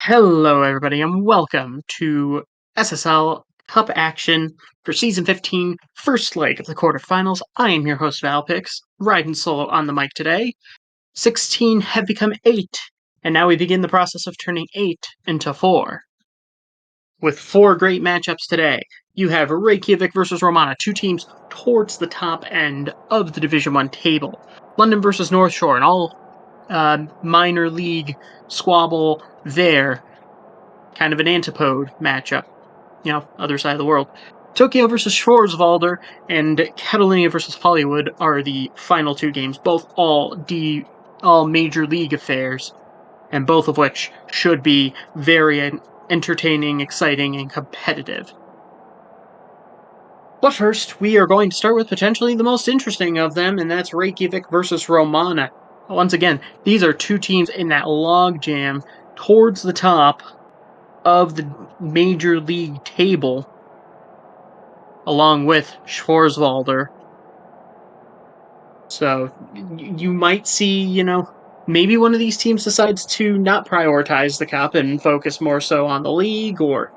Hello, everybody, and welcome to SSL Cup action for Season 15, first leg of the quarterfinals. I am your host, Valpix, riding solo on the mic today. 16 have become 8, and now we begin the process of turning 8 into 4. With 4 great matchups today, you have Reykjavik versus Romana, two teams towards the top end of the Division 1 table. London versus North Shore, an all minor league squabble there. Kind of an antipode matchup, other side of the world. Tokyo versus Schwarzwalder and Catalunya versus Hollywood are the final two games, both all major league affairs, and both of which should be very entertaining, exciting, and competitive. But first, we are going to start with potentially the most interesting of them, and that's Reykjavik versus Romana. Once again, these are two teams in that logjam towards the top of the major league table, along with Schwarzwalder. So you might see, maybe one of these teams decides to not prioritize the cup and focus more so on the league, or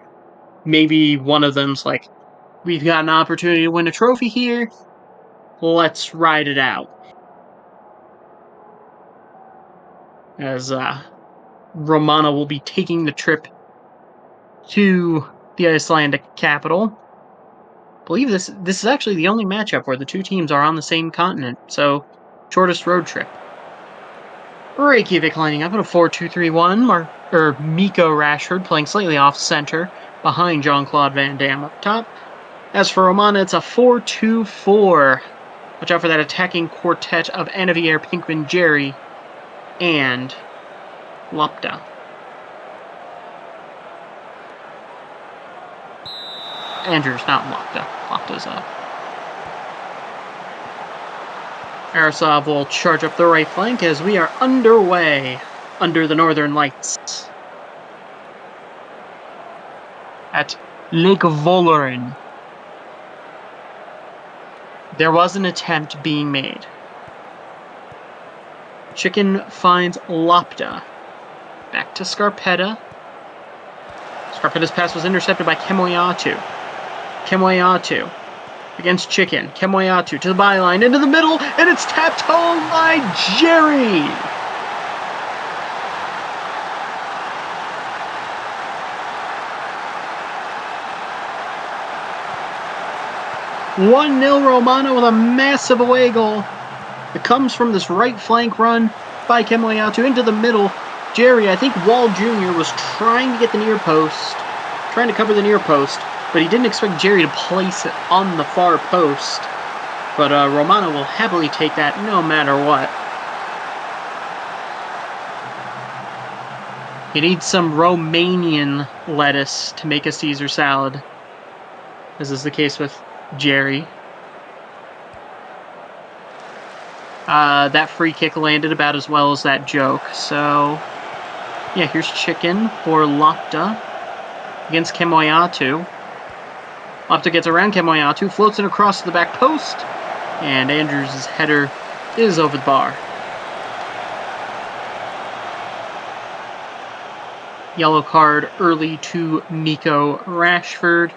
maybe one of them's like, we've got an opportunity to win a trophy here, let's ride it out. As Romana will be taking the trip to the Icelandic capital. I believe this is actually the only matchup where the two teams are on the same continent, so shortest road trip. Reykjavik lining up in a 4-2-3-1, Miko Rashford playing slightly off center behind Jean-Claude Van Damme up top. As for Romana, it's a 4-2-4. Watch out for that attacking quartet of Anavier, Pinkman, Jerry, and Lapta. Andrews, not Lapta. Lapta's up. Arasov will charge up the right flank as we are underway under the Northern Lights at Lake Volleren. There was an attempt being made. Chicken finds Lapta. Back to Scarpetta. Scarpetta's pass was intercepted by Kemoyatu. Kemoyatu against Chicken. Kemoyatu to the byline, into the middle, and it's tapped home by Jerry. "1-0 Romana with a massive away goal. It comes from this right flank run by Kemoyatu into the middle. Jerry, I think Wall Jr. was trying to get the near post, trying to cover the near post, but he didn't expect Jerry to place it on the far post. But Romana will happily take that no matter what. You need some Romanian lettuce to make a Caesar salad, as is the case with Jerry. That free kick landed about as well as that joke, so yeah, here's Chicken for Lapta against Kemoyatu. Lapta gets around Kemoyatu, floats it across the back post, and Andrews' header is over the bar. Yellow card early to Miko Rashford.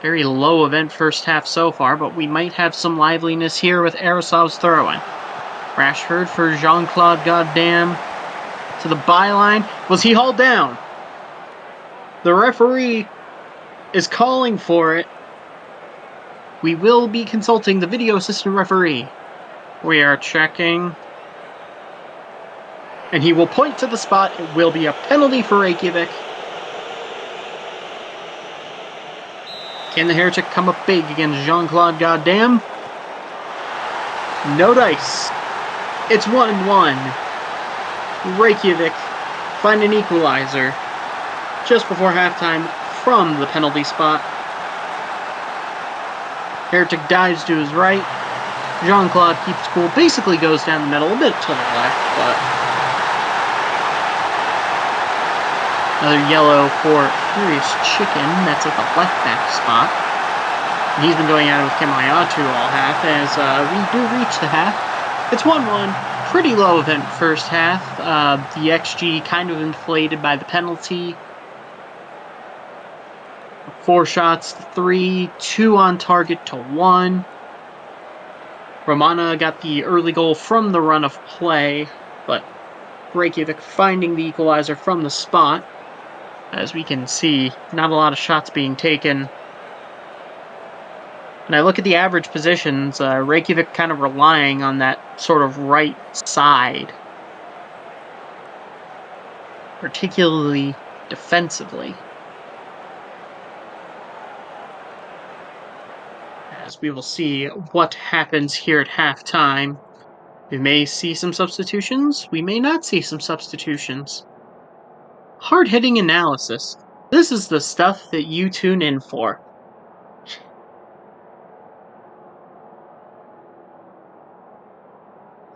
Very low event first half so far, but we might have some liveliness here with Arasov's throw-in. Rashford for Jean-Claude Goddamn to the byline. Was he hauled down? The referee is calling for it. We will be consulting the video assistant referee. We are checking. And he will point to the spot. It will be a penalty for Reykjavik. Can the Heretic come up big against Jean-Claude Goddamn? No dice. It's 1-1. Reykjavik find an equalizer just before halftime from the penalty spot. Heretic dives to his right. Jean-Claude keeps cool, basically goes down the middle, a bit to the left, but another yellow for Furious Chicken. That's at the left back spot. He's been going at it with Kemoyatu all half as we do reach the half. It's 1-1. pretty low event first half. The XG kind of inflated by the penalty. 4 shots to 3, 2 on target to 1. Romana got the early goal from the run of play, but Reykjavik finding the equalizer from the spot. As we can see, not a lot of shots being taken. And I look at the average positions, Reykjavik kind of relying on that sort of right side, particularly defensively. As we will see what happens here at halftime. We may see some substitutions, we may not see some substitutions. Hard-hitting analysis. This is the stuff that you tune in for.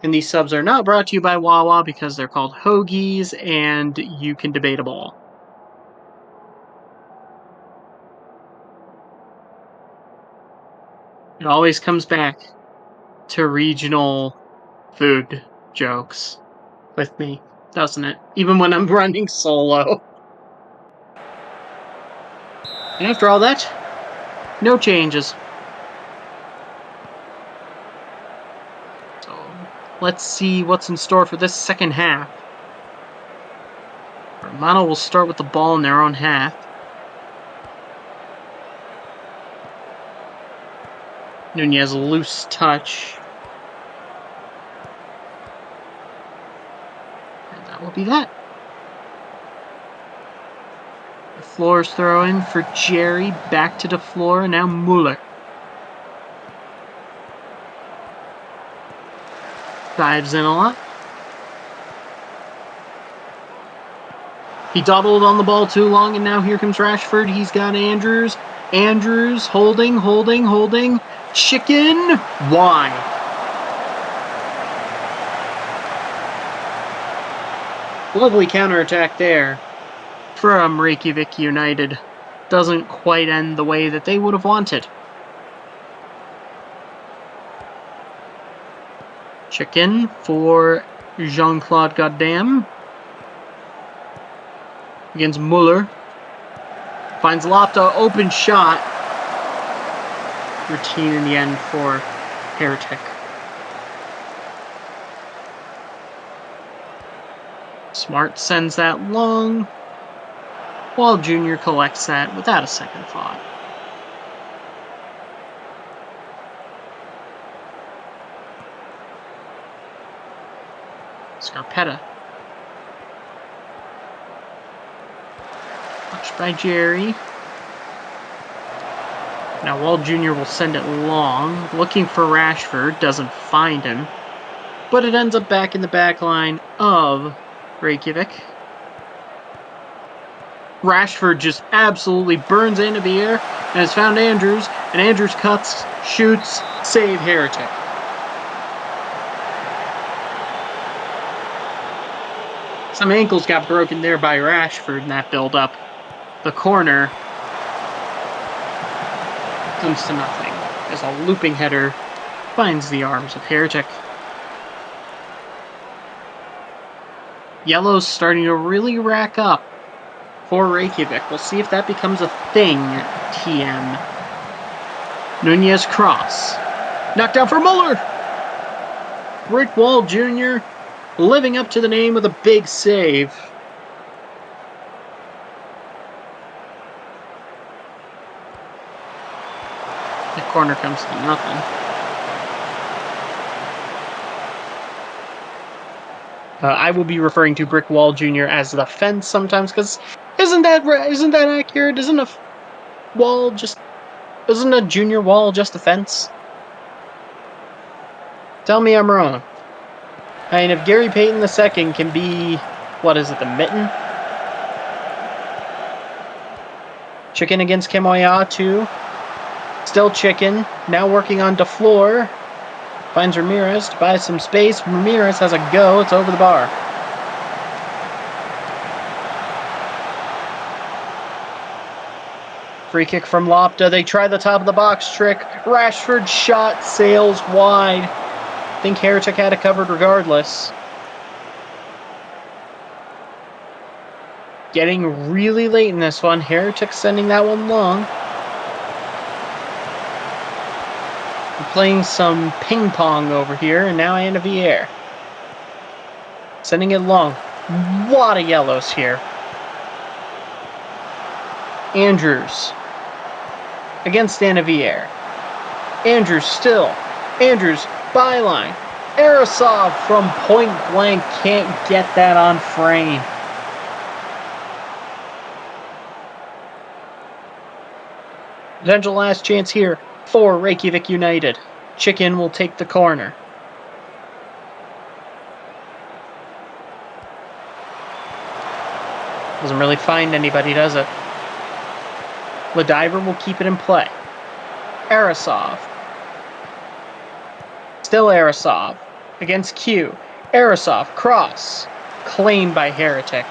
And these subs are not brought to you by Wawa because they're called hoagies and you can debate them all. It always comes back to regional food jokes with me, doesn't it? Even when I'm running solo. And after all that, no changes. So let's see what's in store for this second half. Romano will start with the ball in their own half. Nunez a loose touch. And that will be that. Floor's throw-in for Jerry. Back to DeFleur. Now Muller. Dives in a lot. He doubled on the ball too long, and now here comes Rashford. He's got Andrews. Andrews holding. Chicken. Why? Lovely counterattack there from Reykjavik United. Doesn't quite end the way that they would have wanted. Chicken for Jean-Claude Goddam. Against Muller. Finds Lopta, open shot. Routine in the end for Heretic. Smart sends that long, while Junior collects that without a second thought. Scarpetta. Touched by Jerry. Now Wall Jr. will send it long, looking for Rashford, doesn't find him, but it ends up back in the back line of Reykjavik. Rashford just absolutely burns into the air and has found Andrews, and Andrews cuts, shoots, save Heretic. Some ankles got broken there by Rashford in that build-up. The corner comes to nothing as a looping header finds the arms of Heretic. Yellow's starting to really rack up for Reykjavik. We'll see if that becomes a thing, TM. Nunez cross. Knocked down for Muller! Rick Wall Jr. living up to the name with a big save. The corner comes to nothing. I will be referring to Brick Wall Jr. as the fence sometimes, because isn't that accurate? Isn't a junior wall just a fence? Tell me I'm wrong. I mean, if Gary Payton II can be, what is it, the mitten? Chicken against Kemoya too. Still Chicken. Now working on DeFleur. Finds Ramirez to buy some space. Ramirez has a go. It's over the bar. Free kick from Lopta. They try the top of the box trick. Rashford shot sails wide. think Heretic had it covered regardless. Getting really late in this one. Heretic sending that one long. We're playing some ping pong over here, and now Anna Vieira. Sending it long. Lot of yellows here. Andrews against Anna Vieira. Andrews still. Andrews byline. Arasov from point blank can't get that on frame. Potential last chance here for Reykjavik United. Chicken will take the corner. Doesn't really find anybody, does it? Ladiver will keep it in play. Arasov. Still Arasov. Against Q. Arasov, cross. Claimed by Heretic.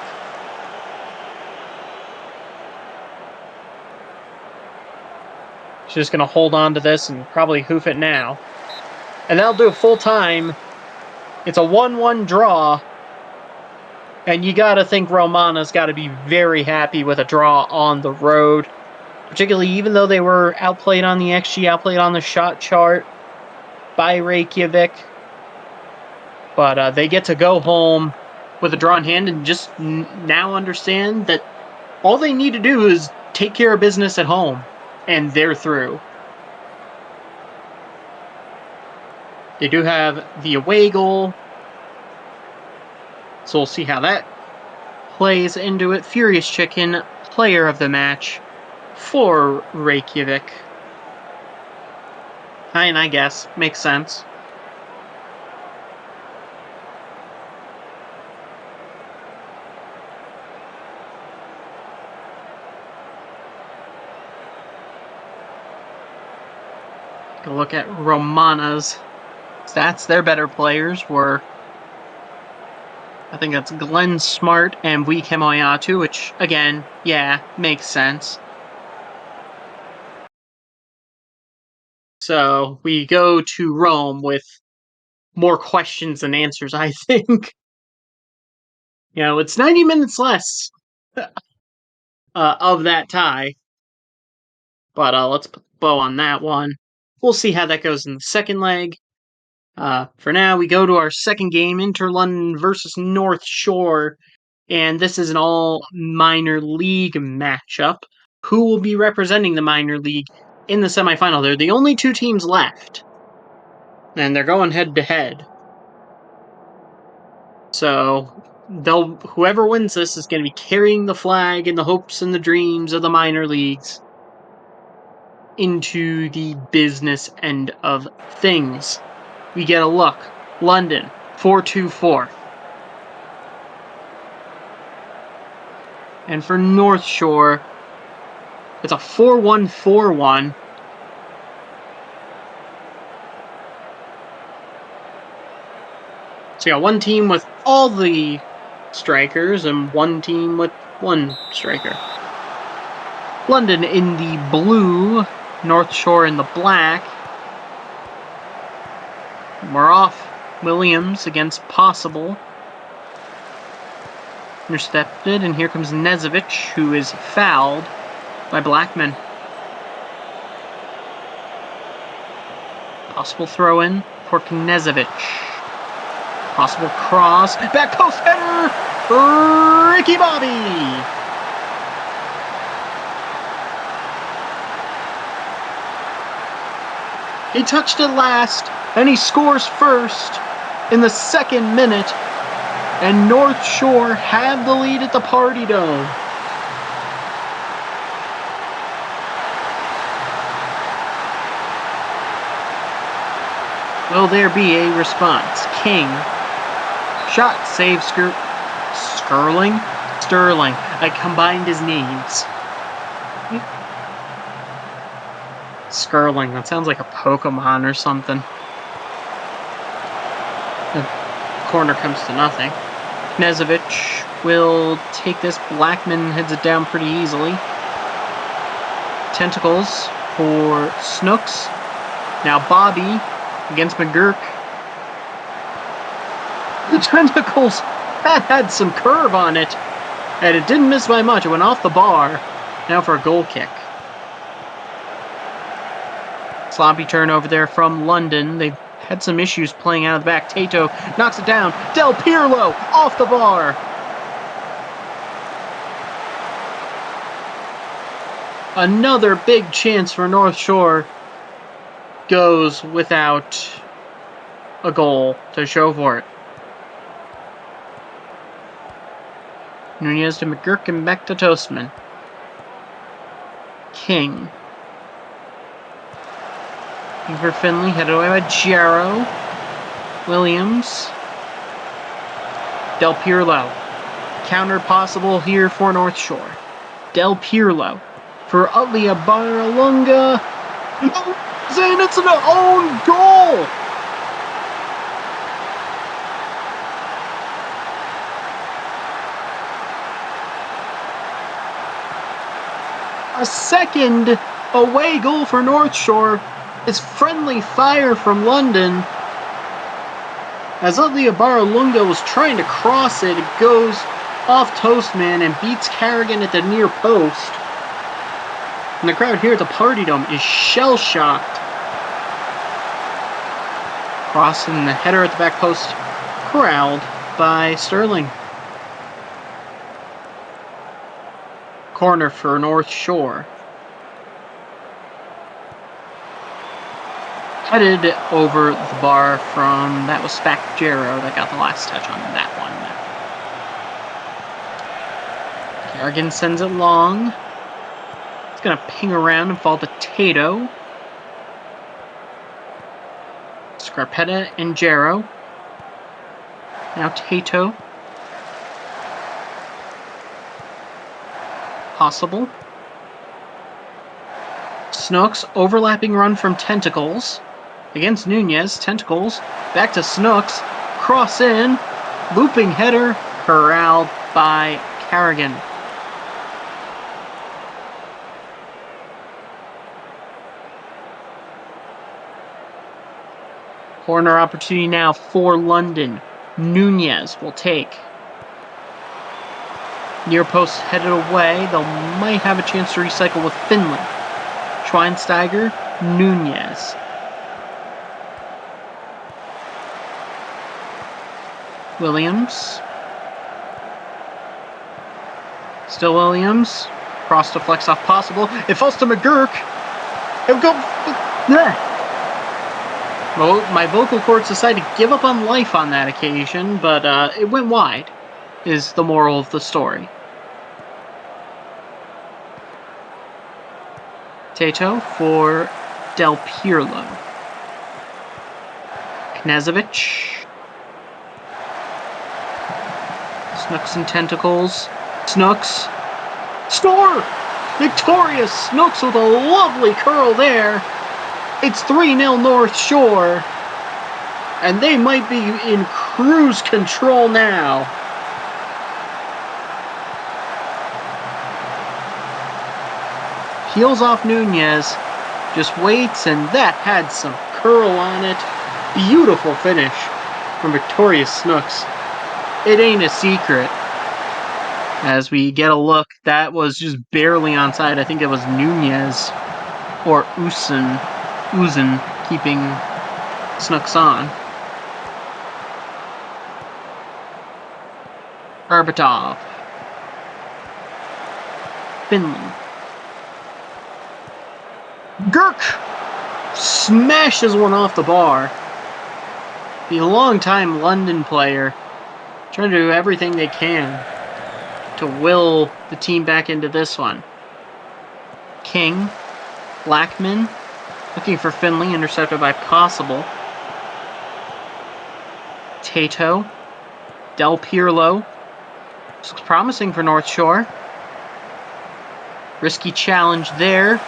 She's just going to hold on to this and probably hoof it now. And that'll do it full time. It's a 1-1 draw. And you got to think Romana's got to be very happy with a draw on the road. Particularly even though they were outplayed on the XG, outplayed on the shot chart by Reykjavik. But they get to go home with a draw in hand and just now understand that all they need to do is take care of business at home. And they're through. They do have the away goal. So we'll see how that plays into it. Furious Chicken, player of the match for Reykjavik. And I guess makes sense. Take a look at Romana's stats. Their better players were, I think that's Glenn Smart and Wee Kemoyatu, which, again, yeah, makes sense. So we go to Rome with more questions than answers, I think. You know, it's 90 minutes less of that tie. But let's put the bow on that one. We'll see how that goes in the second leg. For now, we go to our second game, Inter London versus North Shore. And this is an all minor league matchup. Who will be representing the minor league in the semifinal? They're the only two teams left. And they're going head to head. So whoever wins this is going to be carrying the flag and the hopes and the dreams of the minor leagues into the business end of things. We get a look. London, 4-2-4. And for North Shore, it's a 4-1-4-1. So you got one team with all the strikers and one team with one striker. London in the blue, North Shore in the black. We're off. Williams against Possible. Intercepted, and here comes Nezovic, who is fouled by Blackman. Possible throw in for Knezovic. Possible cross. Back post header! Ricky Bobby! He touched it last, and he scores first in the second minute. And North Shore have the lead at the Party Dome. Will there be a response? King. Shot, save, Sterling. I combined his names. Skirling, that sounds like a Pokemon or something. The corner comes to nothing. Knezovic will take this. Blackman heads it down pretty easily. Tentacles for Snooks. Now Bobby against McGurk. The tentacles, that had some curve on it. And it didn't miss by much. It went off the bar. Now for a goal kick. Sloppy turnover there from London. They've had some issues playing out of the back. Tato knocks it down. Del Pirlo off the bar. Another big chance for North Shore goes without a goal to show for it. Nunez to McGurk and back to Toastman. King. For Finley, headed away by Jarrow. Williams. Del Pirlo. Counter possible here for North Shore. Del Pirlo for Utley Abaralunga. And it's an own goal! A second away goal for North Shore. It's friendly fire from London. As Utley Abaralunga was trying to cross it, it goes off Toastman and beats Carrigan at the near post. And the crowd here at the Party Dome is shell-shocked. Crossing the header at the back post, corralled by Sterling. Corner for North Shore. Headed over the bar from, that was Spacjero that got the last touch on that one. Carrigan sends it long. It's going to ping around and fall to Tato. Scarpetta and Jarrow. Now Tato. Possible. Snooks, overlapping run from Tentacles. Against Nunez, Tentacles. Back to Snooks. Cross in. Looping header. Corralled by Carrigan. Corner opportunity now for London. Nunez will take. Near post headed away. They might have a chance to recycle with Finley. Schweinsteiger, Nunez. Williams. Still Williams. Cross to flex off possible. It falls to McGurk. It would go. Well, my vocal cords decided to give up on life on that occasion, but it went wide, is the moral of the story. Tato for Del Pirlo. Knezovic. Snooks and Tentacles. Snooks. Score! Victorious Snooks with a lovely curl there. It's 3-0 North Shore. And they might be in cruise control now. Peels off Nunez. Just waits, and that had some curl on it. Beautiful finish from Victorious Snooks. It ain't a secret. As we get a look, that was just barely onside. I think it was Nunez or Uzun keeping Snooks on. Arbatov. Finley. Gurk smashes one off the bar. The long-time London player trying to do everything they can to will the team back into this one. King, Blackman, looking for Finley, intercepted by Possible. Tato, Del Pirlo. This looks promising for North Shore. Risky challenge there.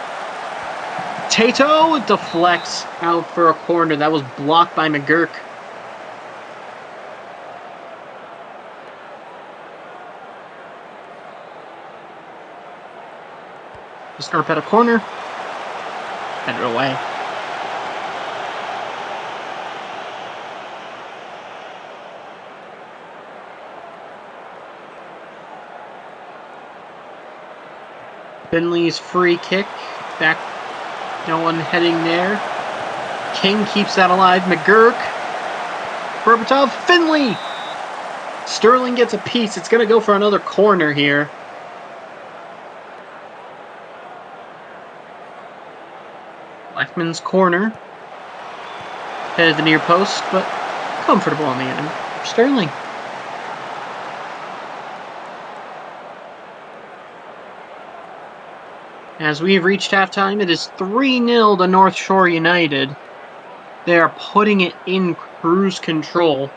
Tato deflects out for a corner. That was blocked by McGurk. Scarpetta corner. Headed away. Finley's free kick. Back. No one heading there. King keeps that alive. McGurk. Berbatov. Finley! Sterling gets a piece. It's going to go for another corner here. Blackman's corner. Headed the near post, but comfortable on the end. Sterling. As we have reached halftime, it is 3-0 to North Shore United. They are putting it in cruise control.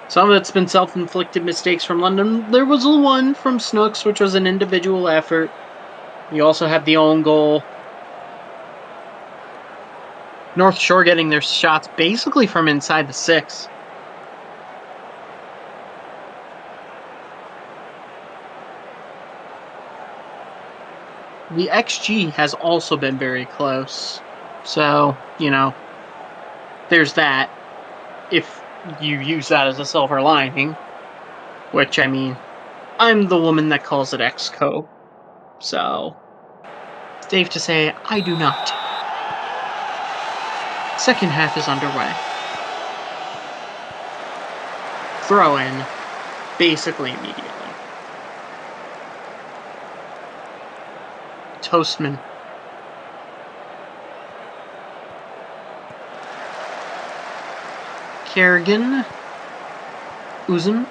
Some of it's been self-inflicted mistakes from London. There was one from Snooks, which was an individual effort. You also have the own goal. North Shore getting their shots basically from inside the 6. The XG has also been very close. So, there's that. If you use that as a silver lining, which, I'm the woman that calls it XCO. So, safe to say, I do not. Second half is underway. Throw in, basically immediately. Toastman. Kerrigan. Uzun.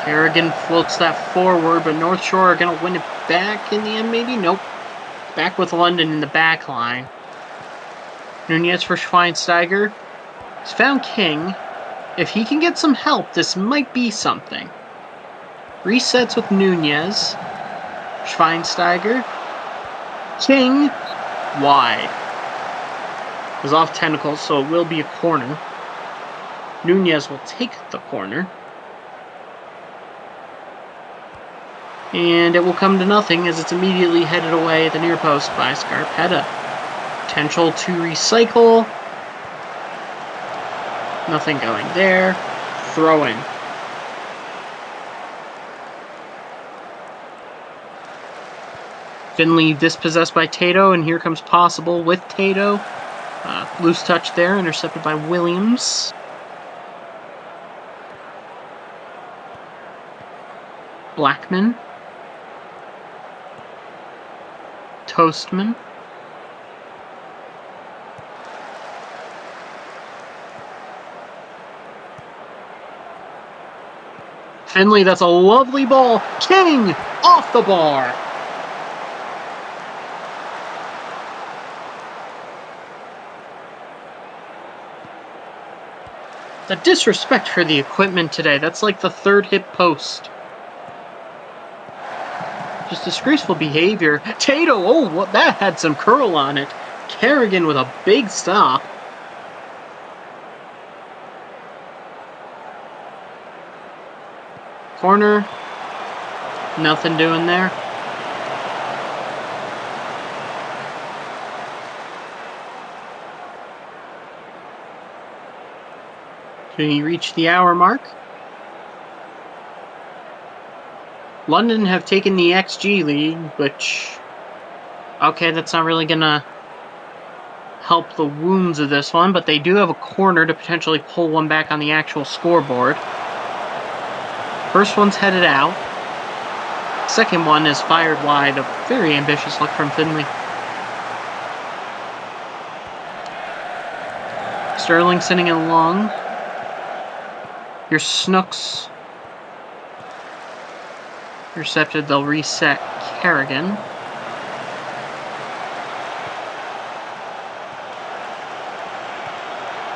Kerrigan floats that forward, but North Shore are going to win it back in the end, maybe? Nope. Back with London in the back line. Nunez for Schweinsteiger. He's found King. If he can get some help, this might be something. Resets with Nunez. Schweinsteiger. King. Wide. Is off tentacles, so it will be a corner. Nunez will take the corner. And it will come to nothing as it's immediately headed away at the near post by Scarpetta. Potential to recycle. Nothing going there. Throw in. Finley dispossessed by Tato, and here comes Possible with Tato. Loose touch there, intercepted by Williams. Blackman. Toastman. Finley, that's a lovely ball. King off the bar. The disrespect for the equipment today. That's like the third hit post. Just disgraceful behavior. Tato, oh, what, that had some curl on it. Kerrigan with a big stop. Corner. Nothing doing there. Can he reach the hour mark? London have taken the XG lead, which... Okay, that's not really gonna help the wounds of this one, but they do have a corner to potentially pull one back on the actual scoreboard. First one's headed out. Second one is fired wide. A very ambitious look from Finley. Sterling sending it along. Your Snooks. Intercepted, they'll reset Kerrigan.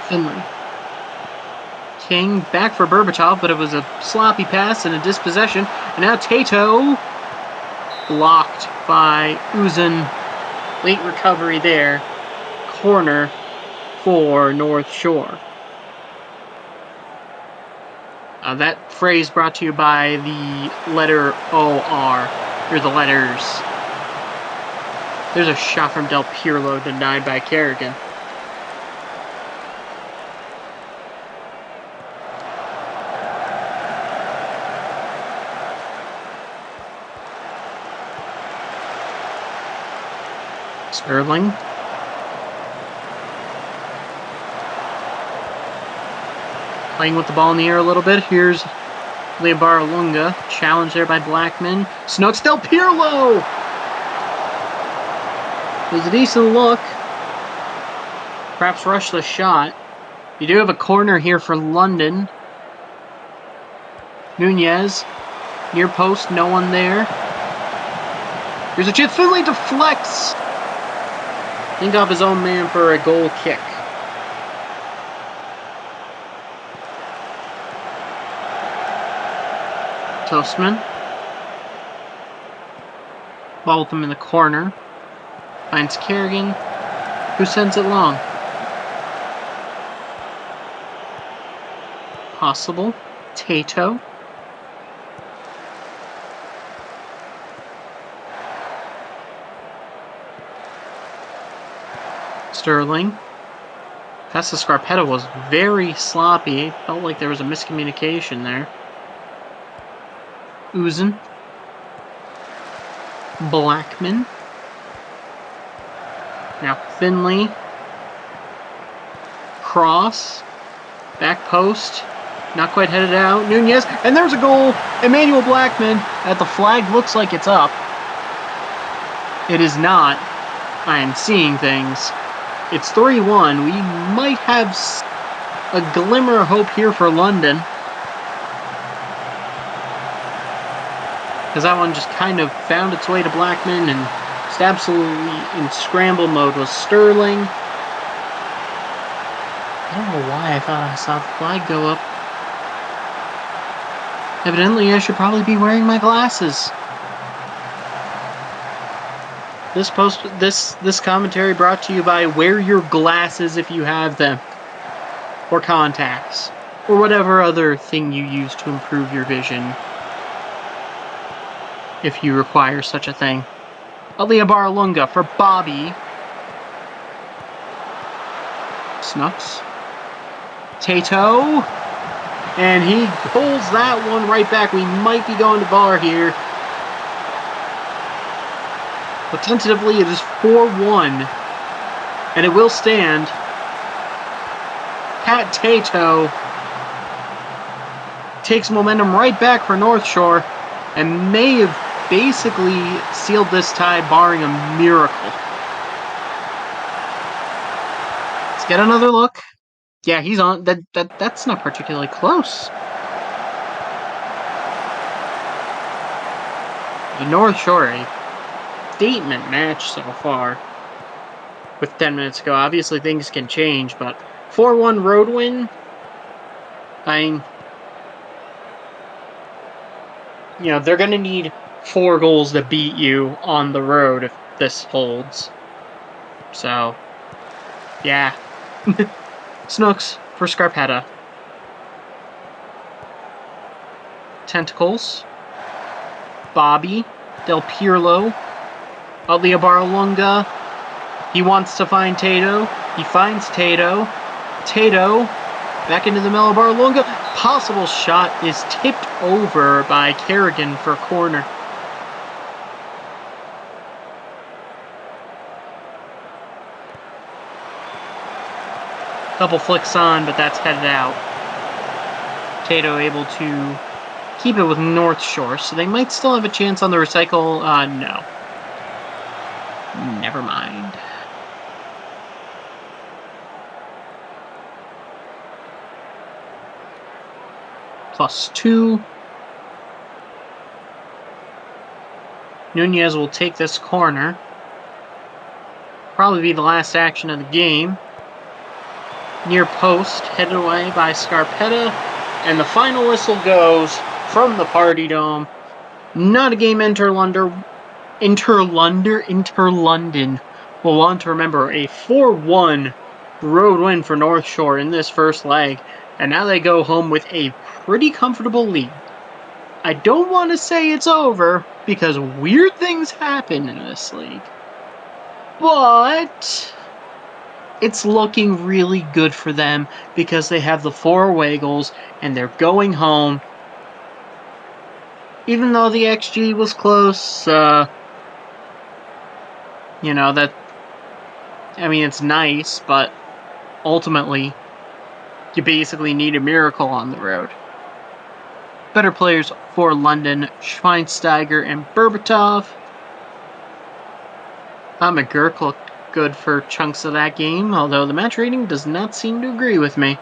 Finley. King back for Berbatov, but it was a sloppy pass and a dispossession. And now Tato blocked by Uzun. Late recovery there. Corner for North Shore. That phrase brought to you by the letter OR, or the letters. There's a shot from Del Pirlo denied by Kerrigan. Sterling. Playing with the ball in the air a little bit. Here's Leobaralunga. Challenged there by Blackman. Snooks Del Pirlo! It was a decent look. Perhaps rush the shot. You do have a corner here for London. Nunez. Near post, no one there. Here's a chance. Finlay deflects. Think off his own man for a goal kick. Toastman. Ball with him in the corner. Finds Kerrigan, who sends it long. Possible. Tato. Sterling. Pass to Scarpetta was very sloppy. Felt like there was a miscommunication there. Uzun. Blackman. Now Finlay. Cross. Back post. Not quite headed out. Nunez. And there's a goal. Emmanuel Blackman. At the flag looks like it's up. It is not. I am seeing things. It's 3-1. We might have a glimmer of hope here for London. Because that one just kind of found its way to Blackman and just absolutely in scramble mode was Sterling. I don't know why I thought I saw the flag go up. Evidently, I should probably be wearing my glasses. This commentary brought to you by wear your glasses if you have them. Or contacts. Or whatever other thing you use to improve your vision. If you require such a thing. Leobaralunga for Bobby. Snooks. Tato. And he pulls that one right back. We might be going to VAR here. But tentatively it is 4-1. And it will stand. Pat Tato takes momentum right back for North Shore and may have basically sealed this tie, barring a miracle. Let's get another look. Yeah, he's on. That's not particularly close. The North Shore, a statement match so far. With 10 minutes to go, obviously things can change, but 4-1 road win. They're going to need 4 goals to beat you on the road if this holds. So, yeah. Snooks for Scarpetta. Tentacles. Bobby. Del Pirlo. Leobaralunga. He wants to find Tato. He finds Tato. Tato. Back into the Leobaralunga. Possible shot is tipped over by Kerrigan for a corner. Couple flicks on, but that's headed out. Tato able to keep it with North Shore, so they might still have a chance on the recycle. No. Never mind. +2. Nunez will take this corner. Probably be the last action of the game. Near post, headed away by Scarpetta. And the final whistle goes from the Party Dome. Not a game Inter-London will want to remember. A 4-1 road win for North Shore in this first leg. And now they go home with a pretty comfortable lead. I don't want to say it's over, because weird things happen in this league. But it's looking really good for them because they have the 4 away goals and they're going home. Even though the XG was close, I mean, it's nice, but ultimately, you basically need a miracle on the road. Better players for London, Schweinsteiger and Berbatov. McGurk looked good for chunks of that game, although the match rating does not seem to agree with me.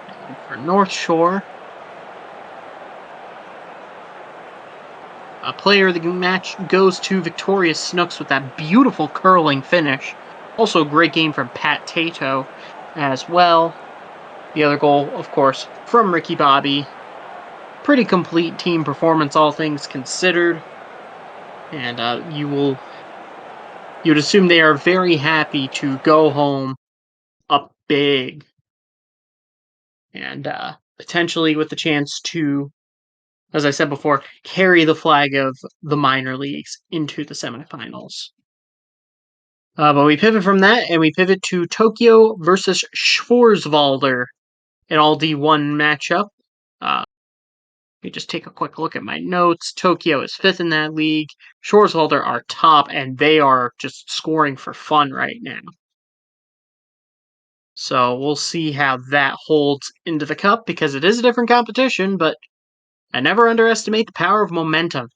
And for North Shore, a player of the match goes to Victoria Snooks with that beautiful curling finish. Also a great game from Pat Tato as well. The other goal, of course, from Ricky Bobby. Pretty complete team performance, all things considered. And you'd assume they are very happy to go home up big. And potentially with the chance to, as I said before, carry the flag of the minor leagues into the semifinals. But we pivot from that, and we pivot to Tokyo versus Schwarzwalder, an all D1 matchup. Let me just take a quick look at my notes. Tokyo is 5th in that league. Schwarzwalder are top, and they are just scoring for fun right now. So we'll see how that holds into the cup, because it is a different competition, but I never underestimate the power of momentum.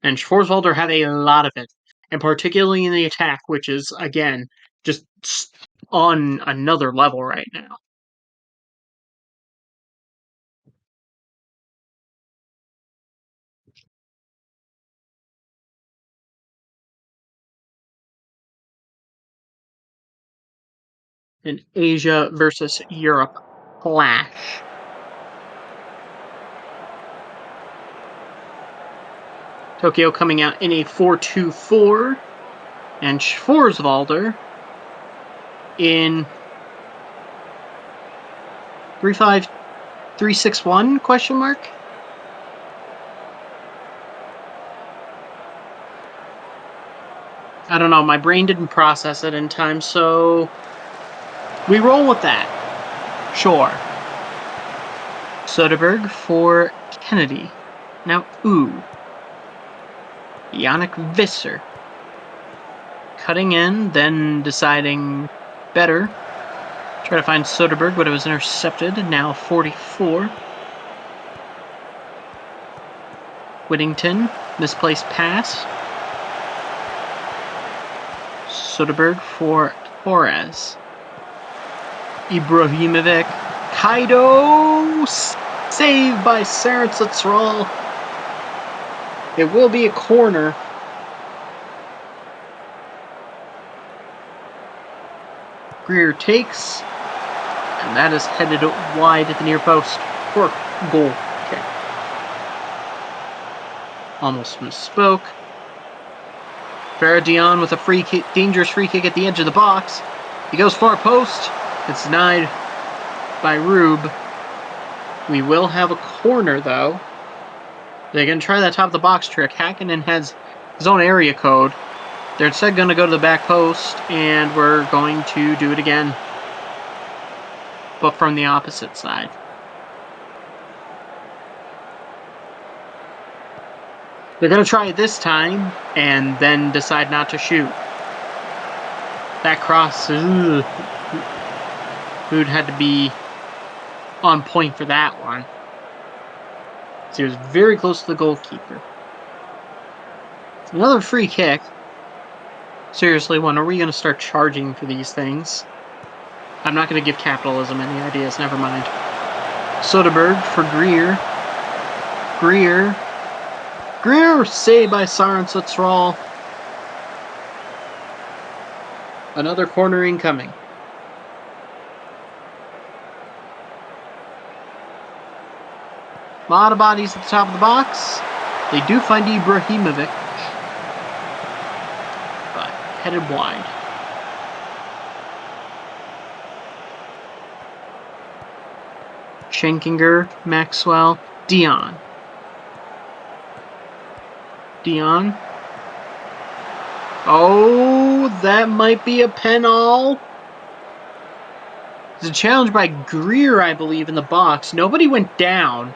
And Schwarzwalder have a lot of it, and particularly in the attack, which is, again, just on another level right now. An Asia versus Europe clash. Tokyo coming out in a 4-2-4, and Schwarzwalder in 3-5-3-6-1 question mark? I don't know, my brain didn't process it in time, so we roll with that. Sure. Soderbergh for Kennedy. Now, Yannick Visser. Cutting in, then deciding better. Try to find Soderbergh, but it was intercepted. Now 44. Whittington, misplaced pass. Soderbergh for Torres. Ibrahimovic. Kaido! Saved by Saren Satsral. It will be a corner. Greer takes, and that is headed wide at the near post for goal kick. Almost misspoke. Farah with a free kick, dangerous free kick at the edge of the box. He goes far post. It's denied by Rube. We will have a corner, though. They're going to try that top of the box trick. Hakkinen has his own area code. They're instead going to go to the back post, and we're going to do it again. But from the opposite side. They're going to try it this time, and then decide not to shoot. That cross, Food had to be on point for that one. So he was very close to the goalkeeper. Another free kick. Seriously, when are we going to start charging for these things? I'm not going to give capitalism any ideas, never mind. Soderbergh for Greer. Greer saved by Saren Satsral. Another corner incoming. A lot of bodies at the top of the box. They do find Ibrahimovic, but headed wide. Schenkinger, Maxwell, Dion. Oh, that might be a penal. It's a challenge by Greer, I believe, in the box. Nobody went down.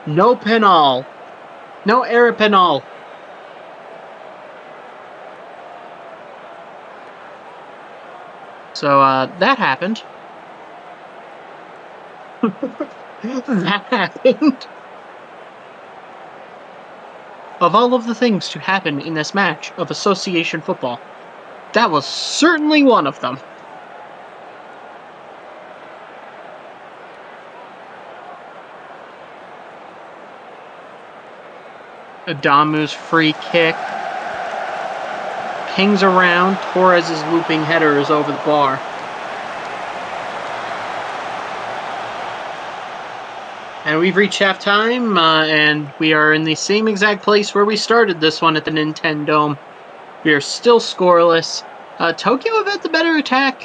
No penal. No error penal. So, that happened. That happened. Of all of the things to happen in this match of association football, that was certainly one of them. Adamu's free kick pings around. Torres' looping header is over the bar. And we've reached halftime, and we are in the same exact place where we started this one at the Nintendo. We are still scoreless. Tokyo have had the better attack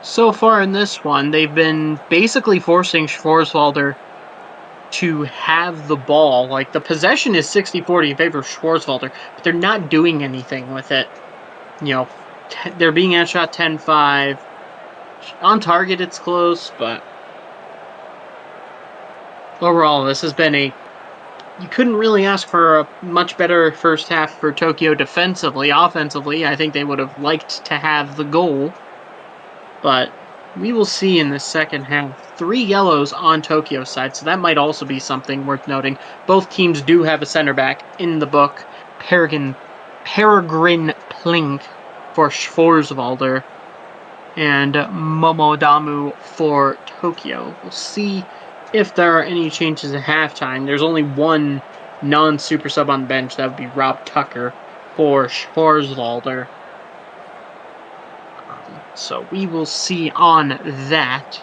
so far in this one. They've been basically forcing Schwarzwalder to have the ball. Like, the possession is 60-40 in favor of Schwarzwalder, but they're not doing anything with it. You know, they're being outshot 10-5. On target, it's close, but overall, this has been you couldn't really ask for a much better first half for Tokyo defensively. Offensively, I think they would have liked to have the goal, but we will see in the second half. 3 yellows on Tokyo's side, so that might also be something worth noting. Both teams do have a center back in the book, Peregrine Plink for Schwarzwalder, and Momodamu for Tokyo. We'll see if there are any changes at halftime. There's only one non-super sub on the bench. That would be Rob Tucker for Schwarzwalder. So we will see on that.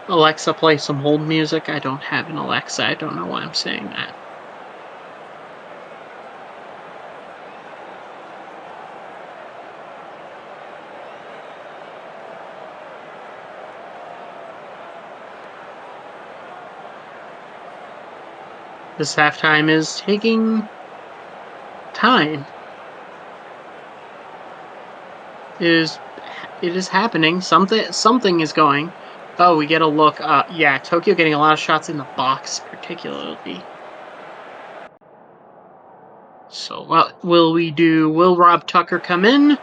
Alexa, play some hold music. I don't have an Alexa. I don't know why I'm saying that. This halftime is taking time. It is happening. Something is going. Oh, we get a look. Yeah, Tokyo getting a lot of shots in the box, particularly. So, what will we do? Will Rob Tucker come in?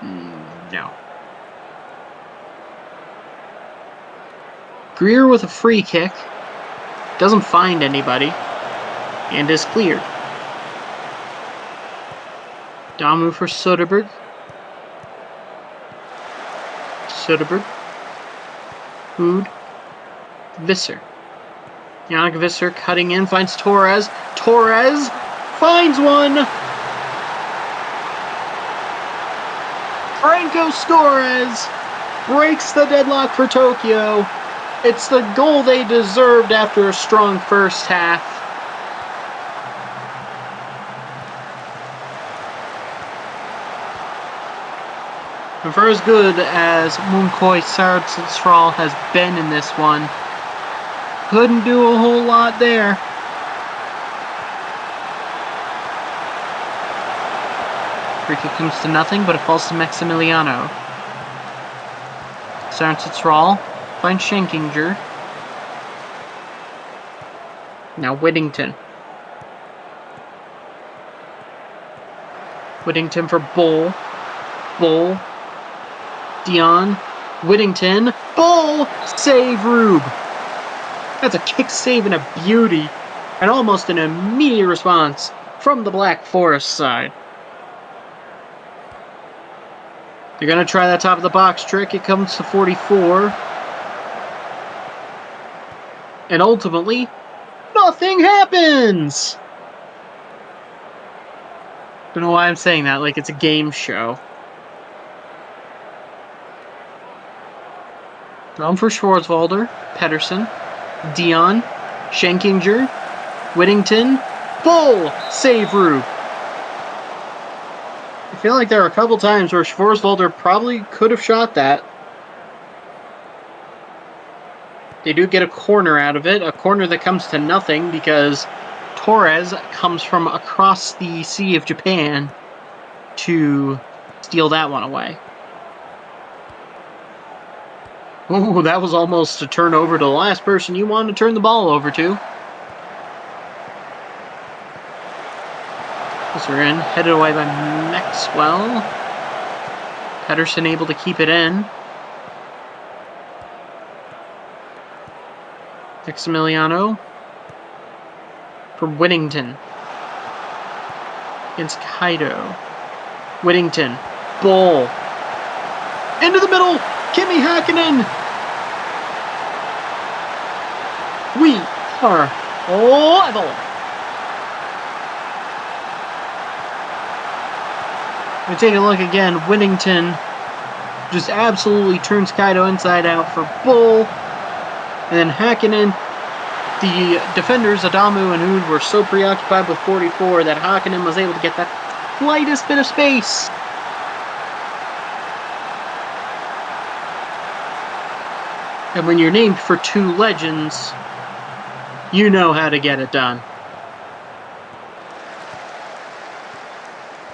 No. Greer with a free kick. Doesn't find anybody. And is cleared. Damu for Soderberg. Hood. Visser. Yannick Visser cutting in, finds Torres. Torres finds one! Franco Torres breaks the deadlock for Tokyo. It's the goal they deserved after a strong first half. And for as good as Munkoy Sardsral has been in this one, couldn't do a whole lot there. Free kick comes to nothing, but it falls to Maximiliano. Sardsral finds Schenkinger. Now Whittington. Whittington for Bull. Bull. Dion. Whittington. Bull! Save Rube. That's a kick save and a beauty. And almost an immediate response from the Black Forest side. They're going to try that top of the box trick. It comes to 44. And ultimately, nothing happens! Don't know why I'm saying that, like it's a game show. Down for Schwarzwalder, Pedersen, Dion, Schenkinger, Whittington, Bull! Save Rube. I feel like there are a couple times where Schwarzwalder probably could have shot that. They do get a corner out of it, a corner that comes to nothing because Torres comes from across the Sea of Japan to steal that one away. Oh, that was almost a turnover to the last person you wanted to turn the ball over to. Those are in, headed away by Maxwell. Pedersen able to keep it in. Maximiliano for Whittington against Cairo. Whittington, Bull, into the middle, Kimi Häkkinen. We are level. We take a look again. Whittington just absolutely turns Cairo inside out for Bull. And then Häkkinen, the defenders, Adamu and Oud, were so preoccupied with 44 that Häkkinen was able to get that slightest bit of space. And when you're named for two legends, you know how to get it done.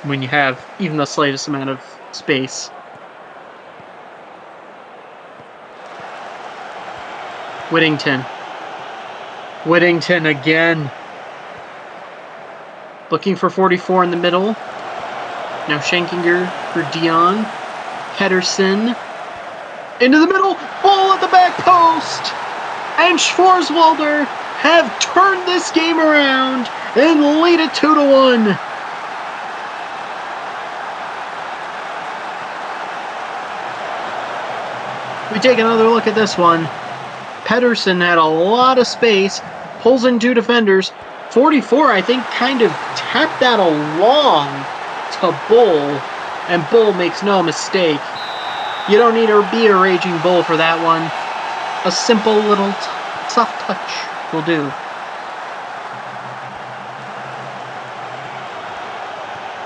When you have even the slightest amount of space. Whittington. Whittington again. Looking for 44 in the middle. Now Schenkinger for Dion. Pedersen. Into the middle. Ball at the back post. And Schwarzwälder have turned this game around and lead it 2-1. We take another look at this one. Pedersen had a lot of space, pulls in two defenders. 44, I think, kind of tapped that along to Bull, and Bull makes no mistake. You don't need to be a raging Bull for that one. A simple little soft touch will do.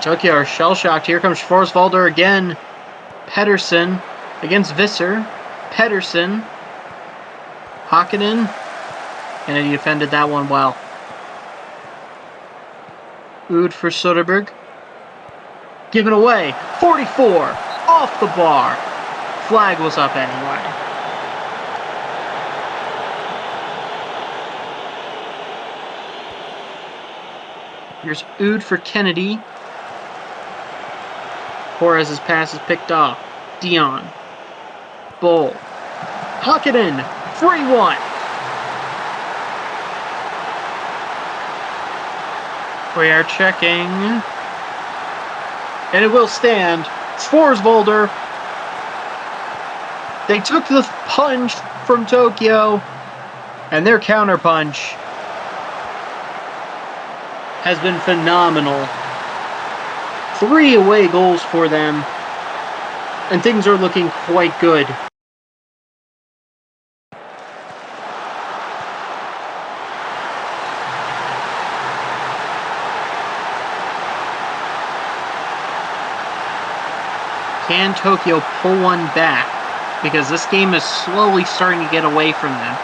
Tokyo are shell-shocked. Here comes Schwarzwälder again. Pedersen against Visser. Pedersen. Häkkinen. And he defended that one well. Oud for Soderberg. Given away. 44. Off the bar. Flag was up anyway. Here's Oud for Kennedy. Torres' pass is picked off. Dion. Bull. Häkkinen. 3-1. We are checking. And it will stand. Schwarzwälder. They took the punch from Tokyo. And their counterpunch has been phenomenal. 3 away goals for them. And things are looking quite good. Can Tokyo pull one back? Because this game is slowly starting to get away from them.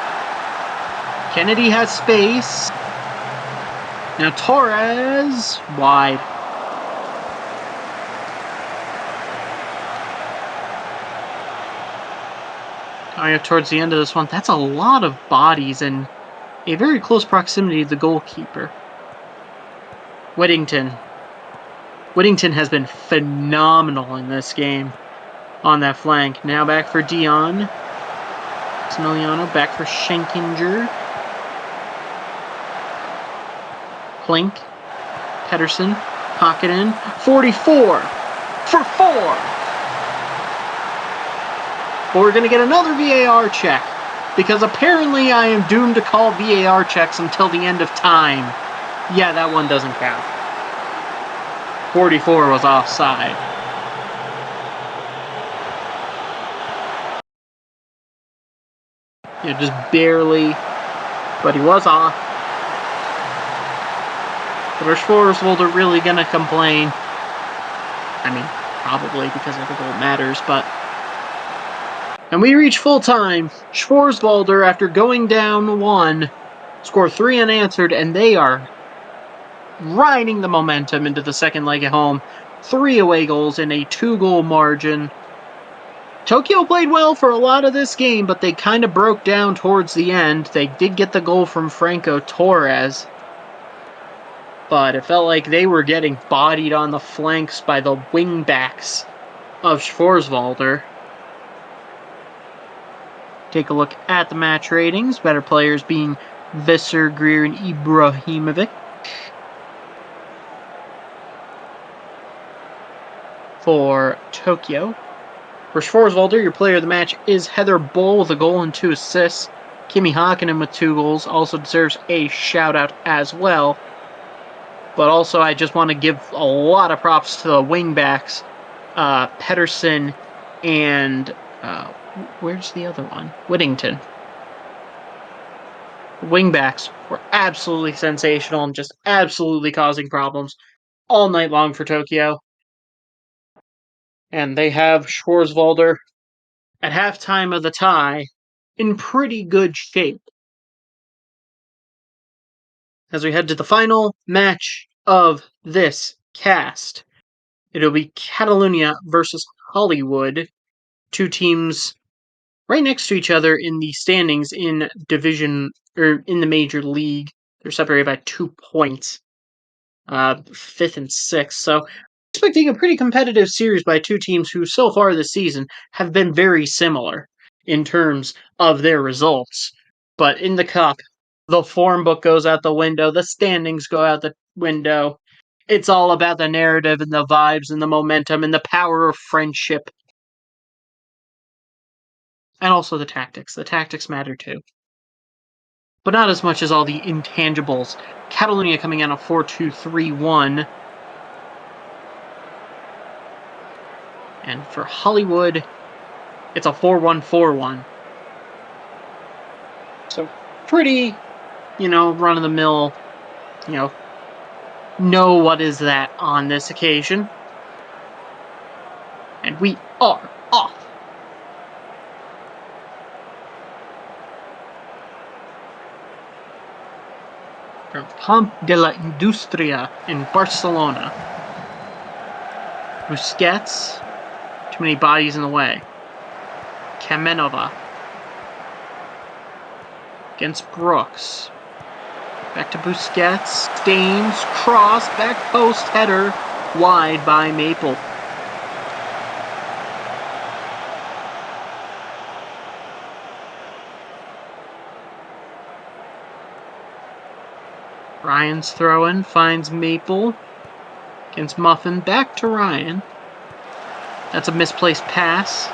Kennedy has space. Now Torres, wide. Coming up towards the end of this one, that's a lot of bodies in a very close proximity to the goalkeeper. Whittington. Whittington has been phenomenal in this game on that flank. Now back for Dion. Maximiliano back for Schenkinger. Plink. Pedersen. Häkkinen. 44 for 4. But we're going to get another VAR check. Because apparently I am doomed to call VAR checks until the end of time. Yeah, that one doesn't count. 44 was offside. Yeah, just barely. But he was off. But are Schwarzwälder really going to complain? I mean, probably because every goal matters, but... And we reach full time. Schwarzwälder, after going down 1, score 3 unanswered, and they are riding the momentum into the second leg at home. 3 away goals in a 2-goal margin. Tokyo played well for a lot of this game, but they kind of broke down towards the end. They did get the goal from Franco Torres, but it felt like they were getting bodied on the flanks by the wingbacks of Schwarzwalder. Take a look at the match ratings. Better players being Visser, Greer, and Ibrahimovic. For Tokyo. For Schwarzwalder, your player of the match is Heather Bull with a goal and 2 assists. Kimi Hakkinen with 2 goals also deserves a shout out as well. But also, I just want to give a lot of props to the wingbacks, Pedersen and where's the other one? Whittington. Wingbacks were absolutely sensational and just absolutely causing problems all night long for Tokyo. And they have Schwarzwalder at halftime of the tie in pretty good shape. As we head to the final match of this cast, it'll be Catalunya versus Hollywood. 2 teams right next to each other in the standings in division or in the major league. They're separated by 2 points, 5th and 6th. So expecting a pretty competitive series by 2 teams who so far this season have been very similar in terms of their results. But in the cup, the form book goes out the window, the standings go out the window. It's all about the narrative and the vibes and the momentum and the power of friendship. And also the tactics. The tactics matter too. But not as much as all the intangibles. Catalunya coming in a 4-2-3-1. And for Hollywood, it's a 4-1-4-1. So pretty, run-of-the-mill, know what is that on this occasion. And we are off. From Camp de la Industria in Barcelona. Busquets, too many bodies in the way. Kamenova against Brooks. Back to Busquets. Staines, cross, back post, header, wide by Maple. Ryan's throw-in finds Maple against Muffin. Back to Ryan. That's a misplaced pass.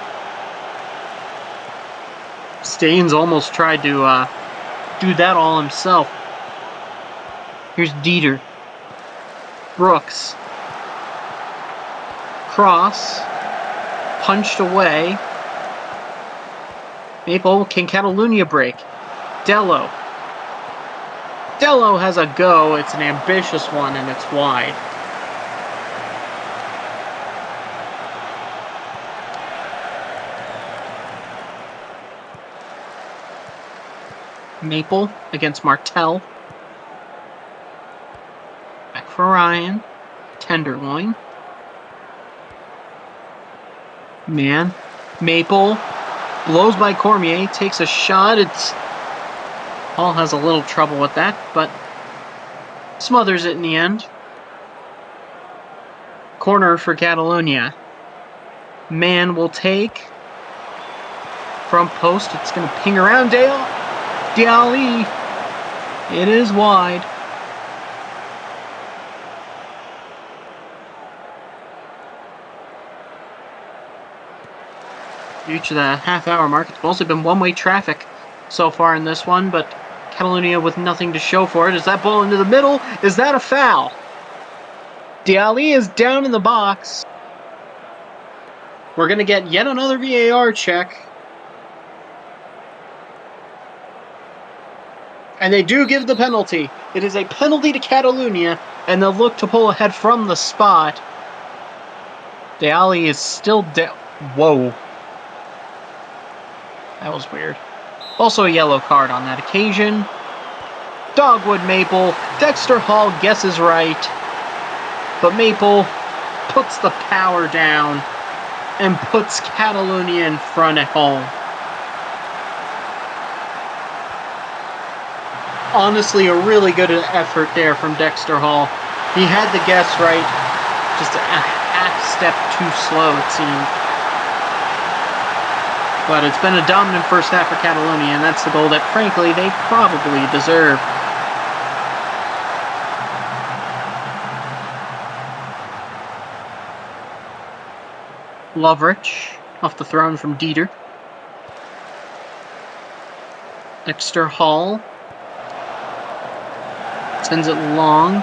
Staines almost tried to do that all himself. Here's Dieter. Brooks. Cross. Punched away. Maple, can Catalunya break? Dello. Dello has a go. It's an ambitious one, and it's wide. Maple against Martel. Back for Ryan. Tenderloin. Man. Maple blows by Cormier. Takes a shot. Paul has a little trouble with that, but smothers it in the end. Corner for Catalunya. Man will take. From post. It's going to ping around Diali. It is wide. Reach the half-hour mark. It's mostly been one-way traffic so far in this one, but Catalunya with nothing to show for it. Is that ball into the middle? Is that a foul? Diali is down in the box. We're going to get yet another VAR check. And they do give the penalty. It is a penalty to Catalunya, and they'll look to pull ahead from the spot. Diali is still down. Whoa. That was weird. Also a yellow card on that occasion. Dogwood Maple. Dexter Hall guesses right. But Maple puts the power down and puts Catalunya in front at home. Honestly, a really good effort there from Dexter Hall. He had the guess right, just a half step too slow, it seemed. But it's been a dominant first half for Catalunya, and that's the goal that, frankly, they probably deserve. Lovrich off the throne from Dieter. Dexter Hall sends it long.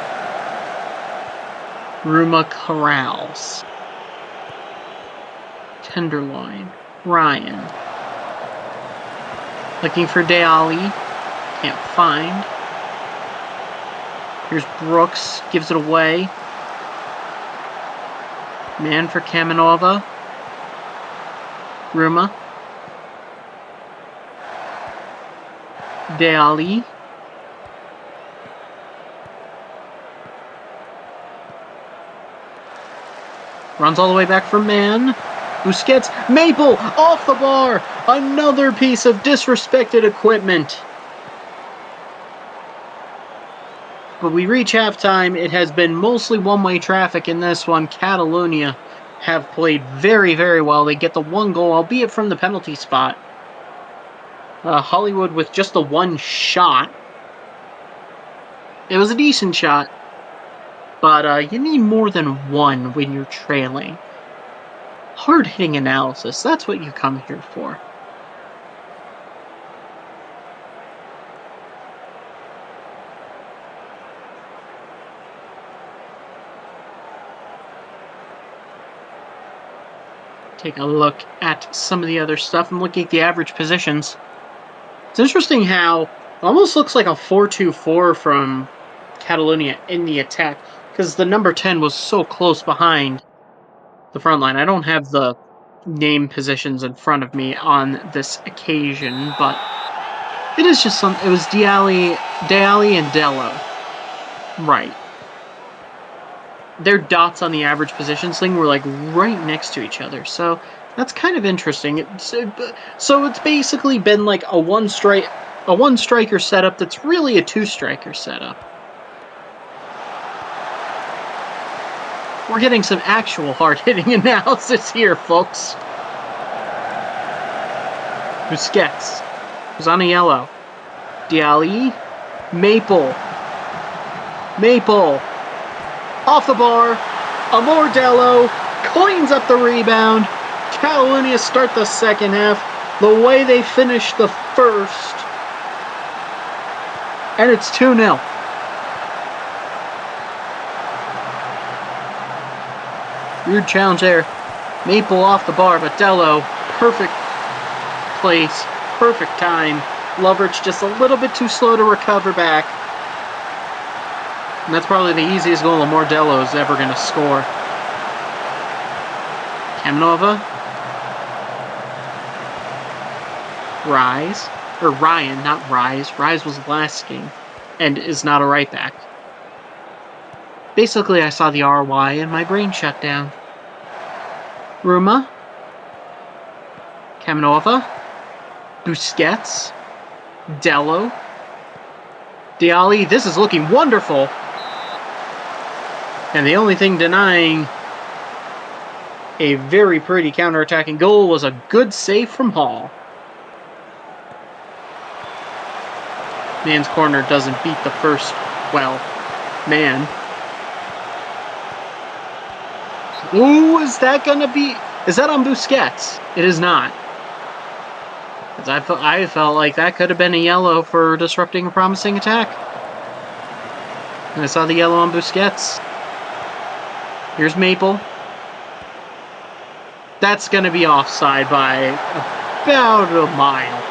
Ruma corrals. Tenderloin. Ryan. Looking for Deali. Can't find. Here's Brooks. Gives it away. Man for Kamenova. Ruma. Deali. Runs all the way back for Man. Busquets. Maple off the bar. Another piece of disrespected equipment. But we reach halftime. It has been mostly one-way traffic in this one. Catalunya have played very, very well. They get the one goal, albeit from the penalty spot. Hollywood with just the one shot. It was a decent shot. But you need more than one when you're trailing. Hard-hitting analysis, that's what you come here for. Take a look at some of the other stuff. I'm looking at the average positions. It's interesting how it almost looks like a 4-2-4 from Catalunya in the attack, because the number 10 was so close behind the front line. I don't have the name positions in front of me on this occasion, but it is just it was Deali and Dello. Right. Their dots on the average positions thing were like right next to each other, so that's kind of interesting. So it's basically been like a one striker setup that's really a two striker setup. We're getting some actual hard-hitting analysis here, folks. Busquets was on a yellow. Deali. Maple. Off the bar. Amordello cleans up the rebound. Catalunya start the second half the way they finished the first. And it's 2-0. Rude challenge there. Maple off the bar, but Dello, perfect place, perfect time. Lovrich just a little bit too slow to recover back. And that's probably the easiest goal Amordello is ever going to score. Kamenova. Ryan, not Rise. Rise was last game and is not a right back. Basically, I saw the RY and my brain shut down. Ruma. Kamenova. Busquets. Dello. Deali. This is looking wonderful. And the only thing denying a very pretty counter-attacking goal was a good save from Hall. Man's corner doesn't beat the first, well, man. Ooh, is that gonna be... Is that on Busquets? It is not. I felt like that could have been a yellow for disrupting a promising attack. And I saw the yellow on Busquets. Here's Maple. That's gonna be offside by about a mile.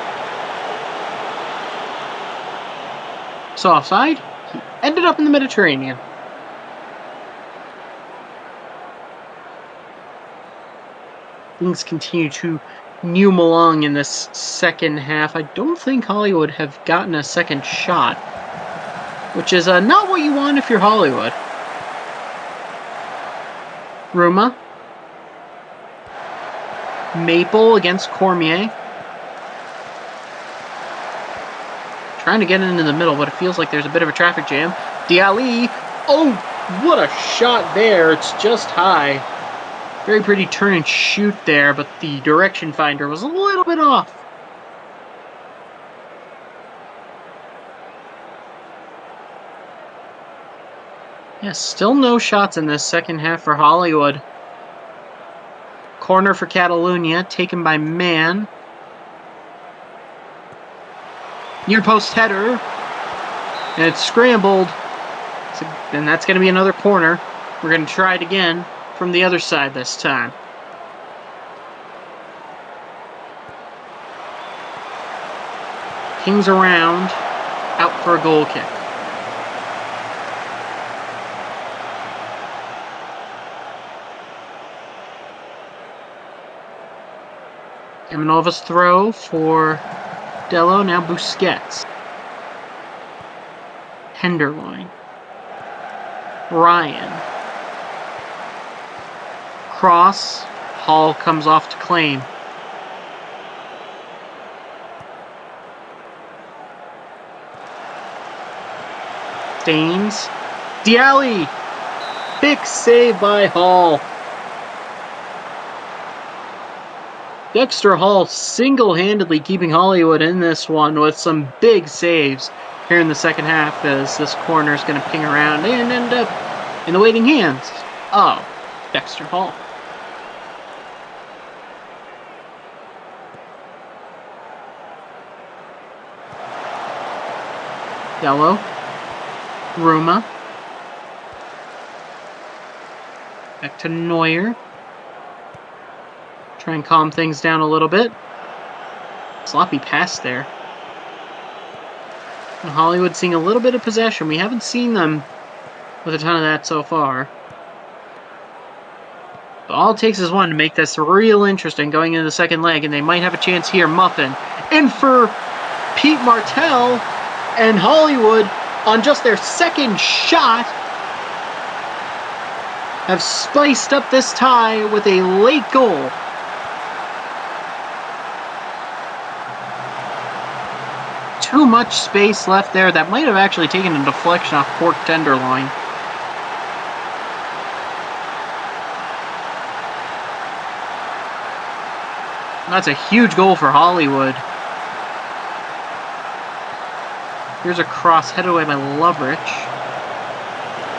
So offside, he ended up in the Mediterranean. Things continue to noom along in this second half. I don't think Hollywood have gotten a second shot. which is not what you want if you're Hollywood. Ruma. Maple against Cormier. Trying to get into the middle, but it feels like there's a bit of a traffic jam. Diali. Oh, what a shot there. It's just high. Very pretty turn and shoot there, but the direction finder was a little bit off. Yes, still no shots in this second half for Hollywood. Corner for Catalunya, taken by Mann. Near post header. And it's scrambled. And that's going to be another corner. We're going to try it again from the other side this time. Pings around. Out for a goal kick. Kamenova's throw for Dello, now Busquets. Tenderloin. Ryan. Cross. Hall comes off to claim. Staines. Diali. Big save by Hall. Dexter Hall single-handedly keeping Hollywood in this one with some big saves here in the second half as this corner is going to ping around and end up in the waiting hands of Dexter Hall. Dello. Ruma. Back to Neuer. Try and calm things down a little bit. Sloppy pass there. And Hollywood seeing a little bit of possession. We haven't seen them with a ton of that so far. But all it takes is one to make this real interesting going into the second leg, and they might have a chance here. Muffin in for Pete Martell, and Hollywood on just their second shot have spiced up this tie with a late goal. Too much space left there. That might have actually taken a deflection off Pork Tenderloin. That's a huge goal for Hollywood. Here's a cross headed away by Lovrich.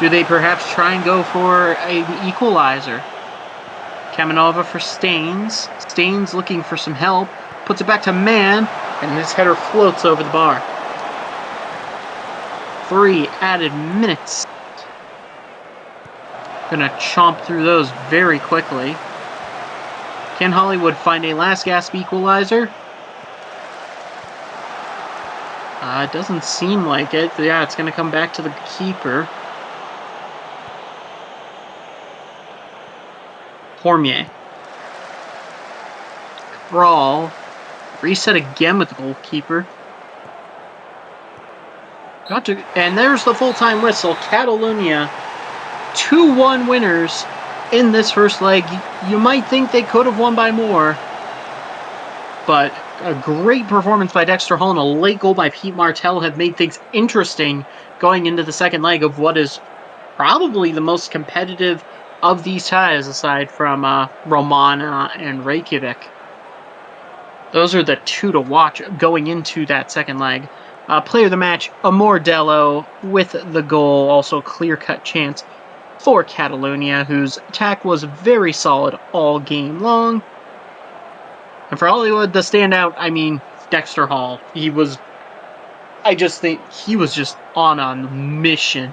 Do they perhaps try and go for an equalizer? Kamenova for Staines. Staines looking for some help. Puts it back to Mann. And his header floats over the bar. 3 added minutes. Gonna chomp through those very quickly. Can Hollywood find a last gasp equalizer? It doesn't seem like it. Yeah, it's gonna come back to the keeper. Cormier. Crawl. Reset again with the goalkeeper. And there's the full-time whistle. Catalunya, 2-1 winners in this first leg. You might think they could have won by more, but a great performance by Dexter Hall and a late goal by Pete Martell have made things interesting going into the second leg of what is probably the most competitive of these ties, aside from Romana and Reykjavik. Those are the two to watch going into that second leg. Player of the match, Amor Dello with the goal. Also clear-cut chance for Catalunya, whose attack was very solid all game long. And for Hollywood, the standout, I mean, Dexter Hall. I just think he was just on a mission.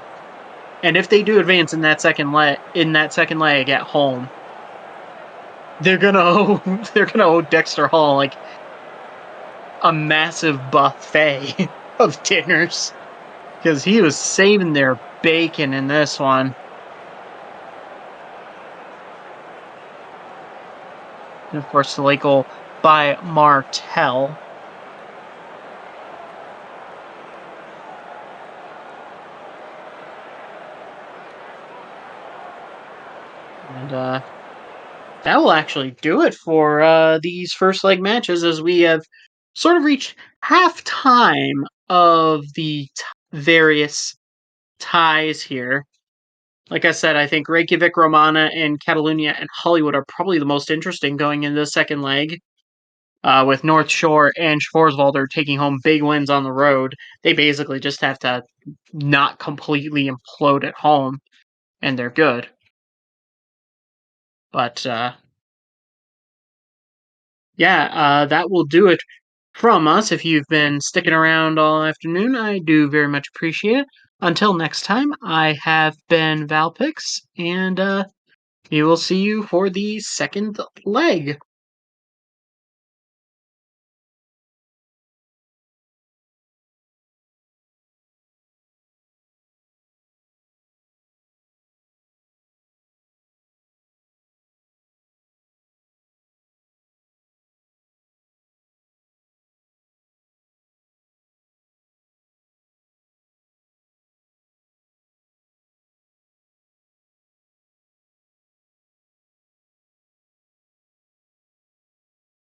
And if they do advance in that second leg at home, they're gonna owe Dexter Hall like a massive buffet of dinners, because he was saving their bacon in this one. And of course, the late goal by Martell. And that will actually do it for these first leg matches, as we have sort of reached halftime of the various ties here. Like I said, I think Reykjavik, Romana, and Catalunya and Hollywood are probably the most interesting going into the second leg. With North Shore and Schwarzwalder taking home big wins on the road, they basically just have to not completely implode at home, and they're good. But yeah, that will do it from us. If you've been sticking around all afternoon, I do very much appreciate it. Until next time, I have been Valpix, and we will see you for the second leg.